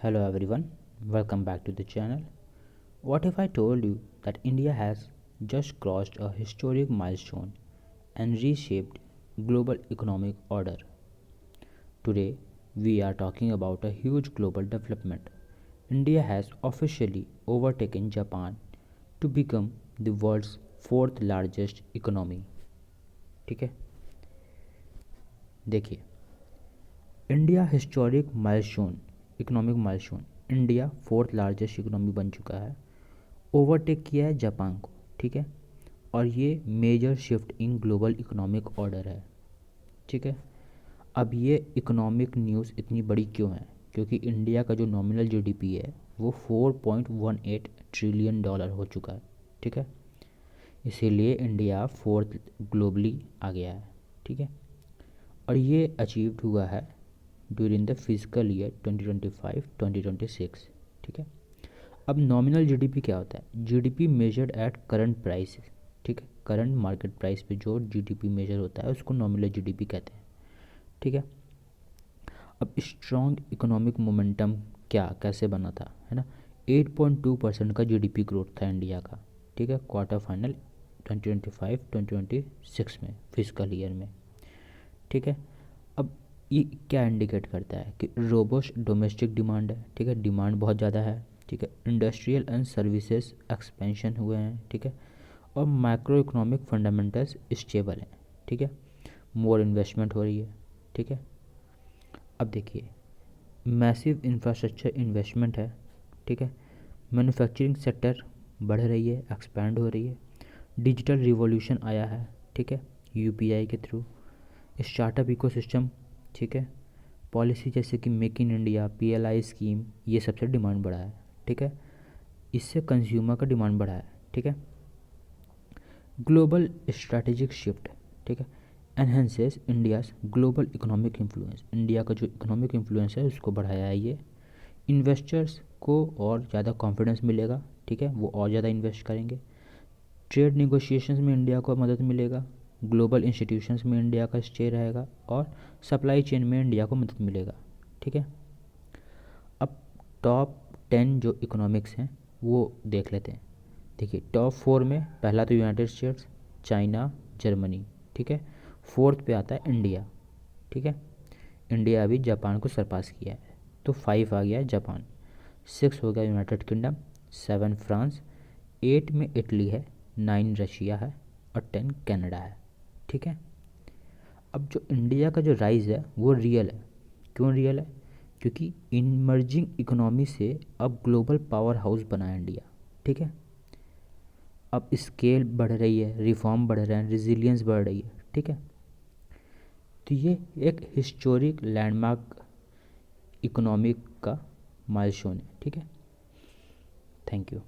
Hello everyone, welcome back to the channel. What if I told you that India has just crossed a historic milestone and reshaped global economic order? Today we are talking about a huge global development. India has officially overtaken Japan to become the world's fourth largest economy. ठीक है, देखिए, India historic milestone economic milestone, India fourth largest economy बन चुका है, overtake किया है Japan को। ठीक है, और ये major shift in global economic order है। ठीक है, अब ये इकोनॉमिक न्यूज़ इतनी बड़ी क्यों है? क्योंकि इंडिया का जो नॉमिनल जीडीपी है वो 4.18 ट्रिलियन डॉलर हो चुका है। ठीक है, इसीलिए इंडिया फोर्थ ग्लोबली आ गया है। ठीक है, और ये अचीव्ड हुआ है ड्यूरिंग द फिजिकल ईयर 2025-2026। ठीक है, अब नॉमिनल जीडीपी क्या होता है? GDP measured at current price. ठीक है, करंट मार्केट प्राइस पे जो जीडीपी मेजर होता है उसको नॉमिनल जीडीपी कहते हैं। ठीक है, अब स्ट्रॉन्ग इकोनॉमिक मोमेंटम कैसे बना था, है ना? 8.2% का जीडीपी ग्रोथ था इंडिया का। ठीक है, क्वार्टर फाइनल 2025-2026 में, फिजिकल ईयर में। ठीक है, अब ये क्या इंडिकेट करता है कि रोबस्ट डोमेस्टिक डिमांड है। ठीक है, डिमांड बहुत ज़्यादा है। ठीक है, इंडस्ट्रियल एंड सर्विसेज एक्सपेंशन हुए हैं। ठीक है, और माइक्रो इकोनॉमिक फंडामेंटल्स स्टेबल हैं। ठीक है, मोर इन्वेस्टमेंट हो रही है। ठीक है, अब देखिए, मैसिव इंफ्रास्ट्रक्चर इन्वेस्टमेंट है। ठीक है, मैन्युफैक्चरिंग सेक्टर बढ़ रही है, एक्सपैंड हो रही है। डिजिटल रिवॉल्यूशन आया है। ठीक है, यूपीआई के थ्रू स्टार्टअप इकोसिस्टम। ठीक है, पॉलिसी जैसे कि make in India, PLI scheme, ये सबसे डिमांड बढ़ा है। ठीक है, इससे कंज्यूमर का डिमांड बढ़ा है। ठीक है, ग्लोबल स्ट्रैटेजिक शिफ्ट। ठीक है, enhances India's global economic influence, India का जो इकोनॉमिक इन्फ्लुएंस है उसको बढ़ाया है ये। इन्वेस्टर्स को और ज़्यादा कॉन्फिडेंस मिलेगा। ठीक है, वो और ज़्यादा इन्वेस्ट करेंगे। ट्रेड नेगोशिएशंस में इंडिया को मदद मिलेगा। ग्लोबल इंस्टीट्यूशंस में इंडिया का स्टे रहेगा और सप्लाई चेन में इंडिया को मदद मिलेगा। ठीक है, अब टॉप 10 जो इकोनॉमिक्स हैं वो देख लेते हैं। देखिए, टॉप 4 में पहला तो यूनाइटेड स्टेट्स, चाइना, जर्मनी। ठीक है, फोर्थ पे आता है इंडिया। ठीक है, इंडिया अभी जापान को सरपास किया है, तो 5 आ गया है जापान। 6 हो गया यूनाइटेड किंगडम, 7 फ्रांस, 8 में इटली है, 9 रशिया है और 10 कनाडा है। ठीक है, अब जो इंडिया का जो राइज़ है वो रियल है। क्यों रियल है? क्योंकि इमर्जिंग इकोनॉमी से अब ग्लोबल पावर हाउस बना है इंडिया। ठीक है, अब स्केल बढ़ रही है, रिफॉर्म बढ़ रहे हैं, रिजिलियंस बढ़ रही है। ठीक है, तो ये एक हिस्टोरिक लैंडमार्क इकोनॉमिक का माइलस्टोन है। ठीक है, थैंक यू।